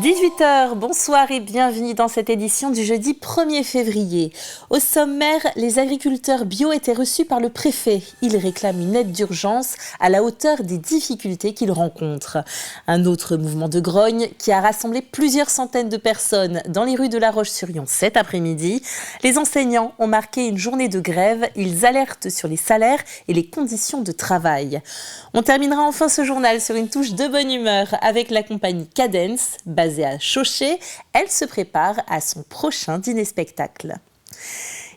18h, bonsoir et bienvenue dans cette édition du jeudi 1er février. Au sommaire, les agriculteurs bio étaient reçus par le préfet. Ils réclament une aide d'urgence à la hauteur des difficultés qu'ils rencontrent. Un autre mouvement de grogne qui a rassemblé plusieurs centaines de personnes dans les rues de La Roche-sur-Yon cet après-midi. Les enseignants ont marqué une journée de grève. Ils alertent sur les salaires et les conditions de travail. On terminera enfin ce journal sur une touche de bonne humeur avec la compagnie Cadence, basée à Chauchet. Elle se prépare à son prochain dîner-spectacle.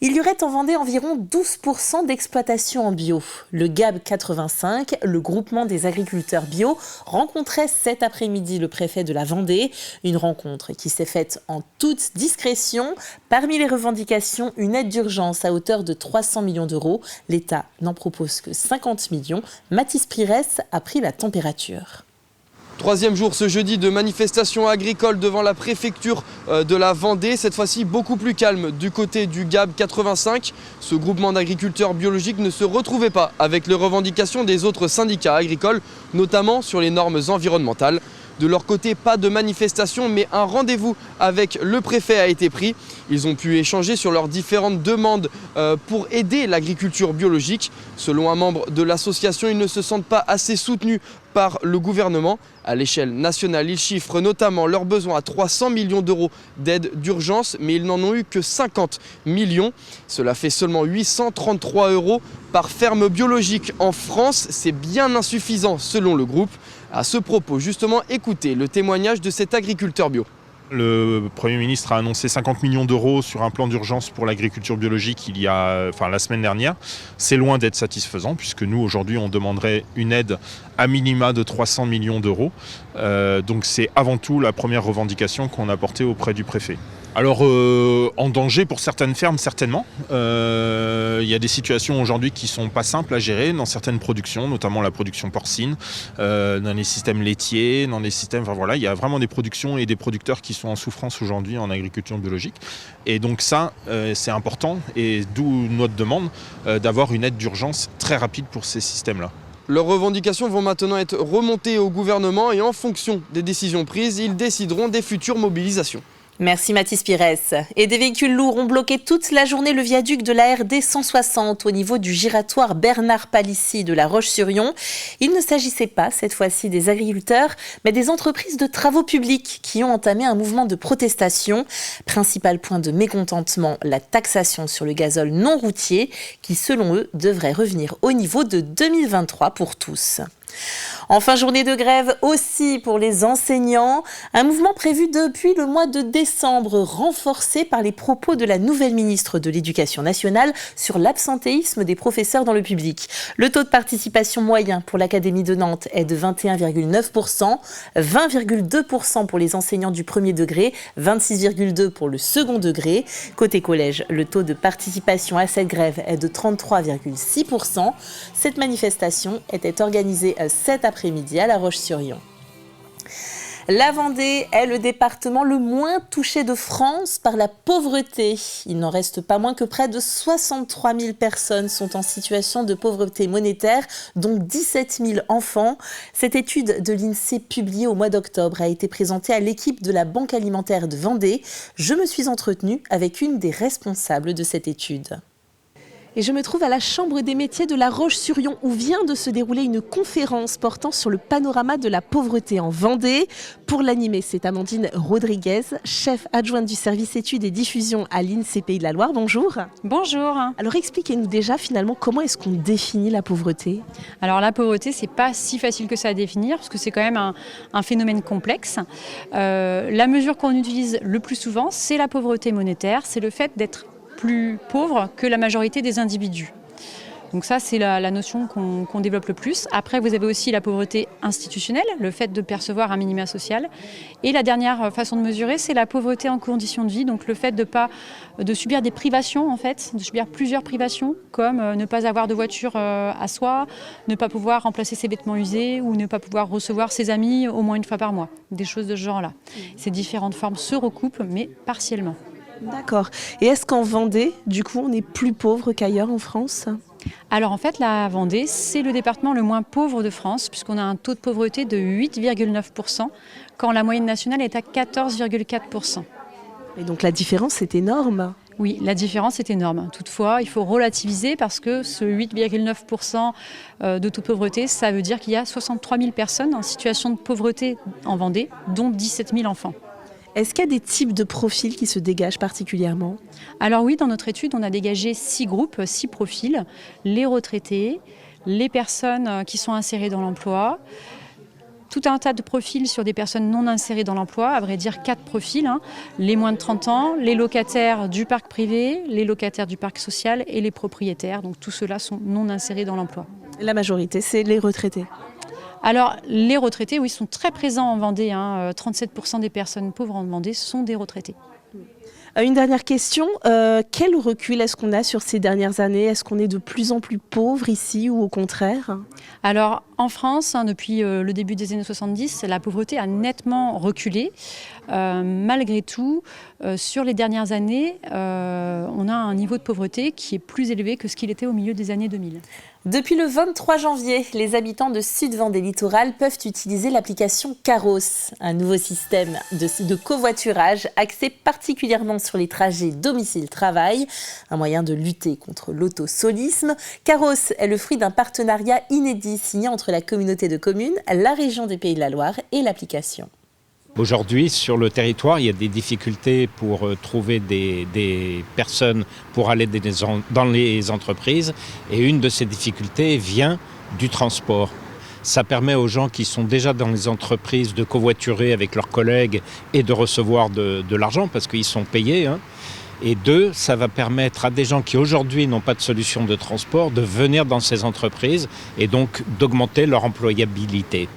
Il y aurait en Vendée environ 12% d'exploitation en bio. Le GAB 85, le groupement des agriculteurs bio, rencontrait cet après-midi le préfet de la Vendée. Une rencontre qui s'est faite en toute discrétion. Parmi les revendications, une aide d'urgence à hauteur de 300 millions d'euros. L'État n'en propose que 50 millions. Mathis Pires a pris la température. Troisième jour ce jeudi de manifestation agricole devant la préfecture de la Vendée. Cette fois-ci beaucoup plus calme du côté du GAB 85. Ce groupement d'agriculteurs biologiques ne se retrouvait pas avec les revendications des autres syndicats agricoles, notamment sur les normes environnementales. De leur côté, pas de manifestation, mais un rendez-vous avec le préfet a été pris. Ils ont pu échanger sur leurs différentes demandes pour aider l'agriculture biologique. Selon un membre de l'association, ils ne se sentent pas assez soutenus par le gouvernement. À l'échelle nationale, ils chiffrent notamment leurs besoins à 300 millions d'euros d'aide d'urgence, mais ils n'en ont eu que 50 millions. Cela fait seulement 833 euros par ferme biologique en France. C'est bien insuffisant selon le groupe. À ce propos, justement, écoutez le témoignage de cet agriculteur bio. Le Premier ministre a annoncé 50 millions d'euros sur un plan d'urgence pour l'agriculture biologique la semaine dernière. C'est loin d'être satisfaisant puisque nous, aujourd'hui, on demanderait une aide à minima de 300 millions d'euros. Donc c'est avant tout la première revendication qu'on a portée auprès du préfet. Alors, en danger pour certaines fermes, certainement. Il y a des situations aujourd'hui qui ne sont pas simples à gérer dans certaines productions, notamment la production porcine, dans les systèmes laitiers, dans les systèmes... Enfin, voilà, il y a vraiment des productions et des producteurs qui sont en souffrance aujourd'hui en agriculture biologique. Et donc ça, c'est important, et d'où notre demande d'avoir une aide d'urgence très rapide pour ces systèmes-là. Leurs revendications vont maintenant être remontées au gouvernement et en fonction des décisions prises, ils décideront des futures mobilisations. Merci Mathis Pires. Et des véhicules lourds ont bloqué toute la journée le viaduc de la RD 160 au niveau du giratoire Bernard Palissy de La Roche-sur-Yon. Il ne s'agissait pas cette fois-ci des agriculteurs, mais des entreprises de travaux publics qui ont entamé un mouvement de protestation. Principal point de mécontentement, la taxation sur le gazole non routier qui, selon eux, devrait revenir au niveau de 2023 pour tous. Enfin, journée de grève aussi pour les enseignants. Un mouvement prévu depuis le mois de décembre, renforcé par les propos de la nouvelle ministre de l'Éducation nationale sur l'absentéisme des professeurs dans le public. Le taux de participation moyen pour l'Académie de Nantes est de 21,9%, 20,2% pour les enseignants du premier degré, 26,2% pour le second degré. Côté collège, le taux de participation à cette grève est de 33,6%. Cette manifestation était organisée cet après-midi à La Roche-sur-Yon. La Vendée est le département le moins touché de France par la pauvreté. Il n'en reste pas moins que près de 63 000 personnes sont en situation de pauvreté monétaire, dont 17 000 enfants. Cette étude de l'INSEE publiée au mois d'octobre a été présentée à l'équipe de la Banque alimentaire de Vendée. Je me suis entretenue avec une des responsables de cette étude. Et je me trouve à la Chambre des métiers de La Roche-sur-Yon où vient de se dérouler une conférence portant sur le panorama de la pauvreté en Vendée. Pour l'animer, c'est Amandine Rodriguez, chef adjointe du service études et diffusion à l'INSEE Pays de la Loire. Bonjour. Bonjour. Alors expliquez-nous déjà finalement comment est-ce qu'on définit la pauvreté ? Alors la pauvreté, c'est pas si facile que ça à définir parce que c'est quand même un phénomène complexe. La mesure qu'on utilise le plus souvent, c'est la pauvreté monétaire, c'est le fait d'être plus pauvres que la majorité des individus. Donc ça, c'est la notion qu'on développe le plus. Après, vous avez aussi la pauvreté institutionnelle, le fait de percevoir un minima social. Et la dernière façon de mesurer, c'est la pauvreté en conditions de vie, donc le fait de subir des privations, en fait, de subir plusieurs privations, comme ne pas avoir de voiture à soi, ne pas pouvoir remplacer ses vêtements usés ou ne pas pouvoir recevoir ses amis au moins une fois par mois. Des choses de ce genre-là. Ces différentes formes se recoupent, mais partiellement. D'accord. Et est-ce qu'en Vendée, du coup, on est plus pauvre qu'ailleurs en France ? Alors en fait, la Vendée, c'est le département le moins pauvre de France, puisqu'on a un taux de pauvreté de 8,9%, quand la moyenne nationale est à 14,4%. Et donc la différence est énorme. Oui, la différence est énorme. Toutefois, il faut relativiser parce que ce 8,9% de taux de pauvreté, ça veut dire qu'il y a 63 000 personnes en situation de pauvreté en Vendée, dont 17 000 enfants. Est-ce qu'il y a des types de profils qui se dégagent particulièrement ? Alors oui, dans notre étude, on a dégagé 6 groupes, 6 profils. Les retraités, les personnes qui sont insérées dans l'emploi, tout un tas de profils sur des personnes non insérées dans l'emploi, à vrai dire 4 profils, les moins de 30 ans, les locataires du parc privé, les locataires du parc social et les propriétaires. Donc tous ceux-là sont non insérés dans l'emploi. La majorité, c'est les retraités. Alors, les retraités, oui, sont très présents en Vendée. 37% des personnes pauvres en Vendée sont des retraités. Une dernière question. Quel recul est-ce qu'on a sur ces dernières années ? Est-ce qu'on est de plus en plus pauvre ici ou au contraire ? Alors, en France, depuis le début des années 70, la pauvreté a nettement reculé. Malgré tout, sur les dernières années, on a un niveau de pauvreté qui est plus élevé que ce qu'il était au milieu des années 2000. Depuis le 23 janvier, les habitants de Sud-Vendée Littoral peuvent utiliser l'application Caros, un nouveau système de covoiturage axé particulièrement sur les trajets domicile-travail, un moyen de lutter contre l'autosolisme. Caros est le fruit d'un partenariat inédit signé entre la communauté de communes, la région des Pays de la Loire et l'application. Aujourd'hui, sur le territoire, il y a des difficultés pour trouver des personnes pour aller dans les entreprises. Et une de ces difficultés vient du transport. Ça permet aux gens qui sont déjà dans les entreprises de covoiturer avec leurs collègues et de recevoir de l'argent parce qu'ils sont payés. Et 2, ça va permettre à des gens qui aujourd'hui n'ont pas de solution de transport de venir dans ces entreprises et donc d'augmenter leur employabilité.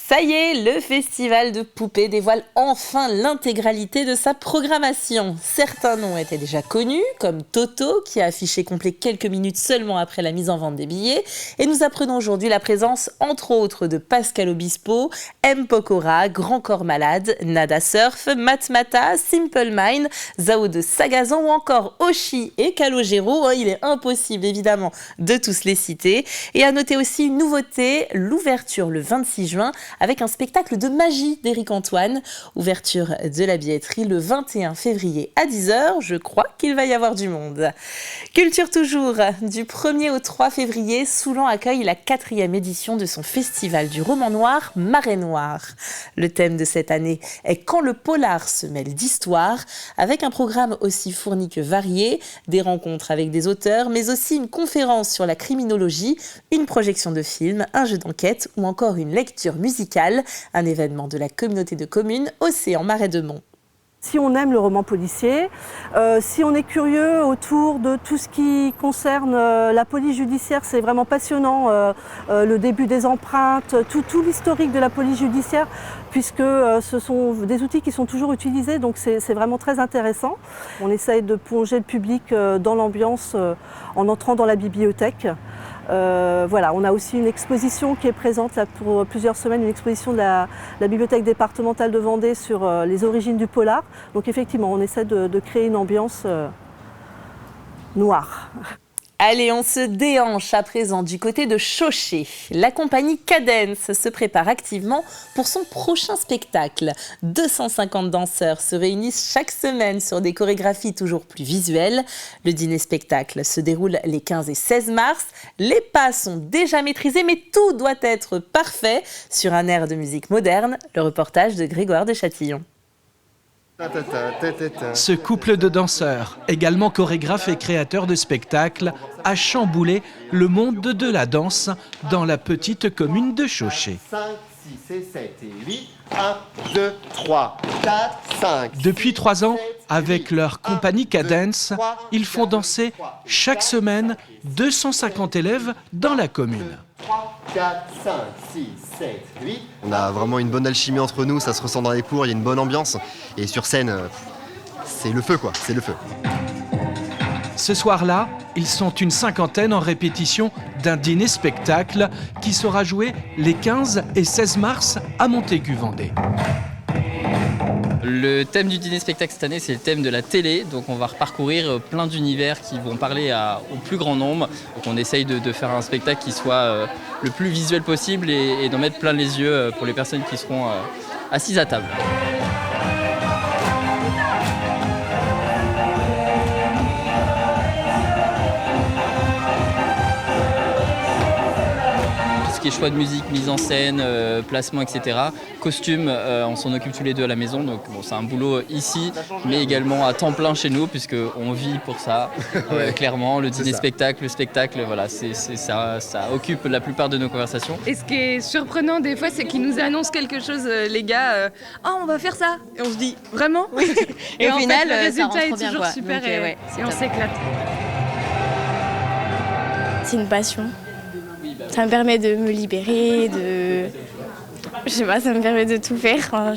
Ça y est, le festival de poupées dévoile enfin l'intégralité de sa programmation. Certains noms étaient déjà connus, comme Toto, qui a affiché complet quelques minutes seulement après la mise en vente des billets. Et nous apprenons aujourd'hui la présence, entre autres, de Pascal Obispo, M. Pokora, Grand Corps Malade, Nada Surf, Matmata, Simple Mind, Zao de Sagazan ou encore Oshi et Calogero. Il est impossible, évidemment, de tous les citer. Et à noter aussi une nouveauté, l'ouverture le 26 juin avec un spectacle de magie d'Éric Antoine. Ouverture de la billetterie le 21 février à 10h. Je crois qu'il va y avoir du monde. Culture toujours. Du 1er au 3 février, Soulan accueille la 4e édition de son festival du roman noir Marée Noire. Le thème de cette année est Quand le polar se mêle d'histoire, avec un programme aussi fourni que varié, des rencontres avec des auteurs, mais aussi une conférence sur la criminologie, une projection de film, un jeu d'enquête ou encore une lecture musicale, un événement de la communauté de communes Océan Marais de Mont. Si on aime le roman policier, si on est curieux autour de tout ce qui concerne la police judiciaire, c'est vraiment passionnant, le début des empreintes, tout l'historique de la police judiciaire, puisque ce sont des outils qui sont toujours utilisés, donc c'est vraiment très intéressant. On essaye de plonger le public dans l'ambiance en entrant dans la bibliothèque. Voilà, on a aussi une exposition qui est présente là, pour plusieurs semaines, une exposition de la bibliothèque départementale de Vendée sur les origines du polar. Donc effectivement, on essaie de créer une ambiance noire. Allez, on se déhanche à présent du côté de Chauchet. La compagnie Cadence se prépare activement pour son prochain spectacle. 250 danseurs se réunissent chaque semaine sur des chorégraphies toujours plus visuelles. Le dîner-spectacle se déroule les 15 et 16 mars. Les pas sont déjà maîtrisés, mais tout doit être parfait sur un air de musique moderne. Le reportage de Grégoire de Châtillon. Ce couple de danseurs, également chorégraphe et créateur de spectacles, a chamboulé le monde de la danse dans la petite commune de Chauchet. 5, 6 et 7 et 8, 1, 2, 3, 4, 5. Depuis 3 ans, avec leur compagnie Cadence, ils font danser chaque semaine 250 élèves dans la commune. 3, 4, 5, 6, 7, 8. On a vraiment une bonne alchimie entre nous, ça se ressent dans les cours, il y a une bonne ambiance. Et sur scène, c'est le feu quoi, c'est le feu. Ce soir-là, ils sont une cinquantaine en répétition d'un dîner-spectacle qui sera joué les 15 et 16 mars à Montaigu-Vendée. Le thème du dîner spectacle cette année, c'est le thème de la télé. Donc on va reparcourir plein d'univers qui vont parler au plus grand nombre. Donc on essaye de faire un spectacle qui soit le plus visuel possible et d'en mettre plein les yeux pour les personnes qui seront assises à table. Choix de musique, mise en scène, placement, etc. Costume, on s'en occupe tous les deux à la maison, donc bon, c'est un boulot ici, mais également à temps plein chez nous, puisqu'on vit pour ça, clairement. Le dîner spectacle, le spectacle, voilà, ça occupe la plupart de nos conversations. Et ce qui est surprenant des fois, c'est qu'ils nous annoncent quelque chose, les gars, on va faire ça, et on se dit, vraiment? Oui. Et au final, le résultat est toujours bien, super. Donc, et on s'éclate. C'est une passion. Ça me permet de me libérer, je sais pas, ça me permet de tout faire. Enfin,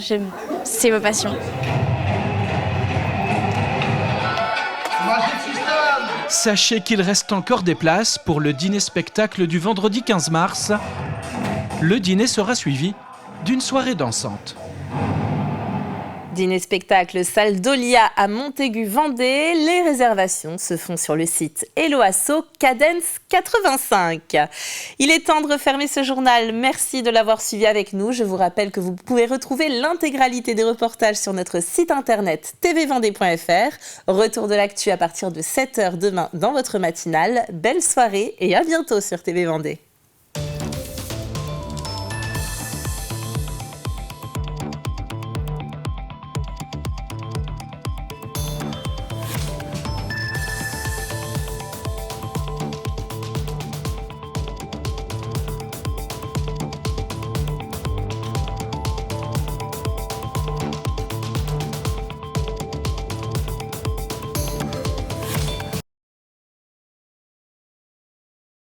c'est ma passion. Sachez qu'il reste encore des places pour le dîner-spectacle du vendredi 15 mars. Le dîner sera suivi d'une soirée dansante. Dîner-spectacle salle Dolia à Montaigu-Vendée. Les réservations se font sur le site Helloasso Cadence 85. Il est temps de refermer ce journal. Merci de l'avoir suivi avec nous. Je vous rappelle que vous pouvez retrouver l'intégralité des reportages sur notre site internet tvvendée.fr. Retour de l'actu à partir de 7h demain dans votre matinale. Belle soirée et à bientôt sur TV Vendée.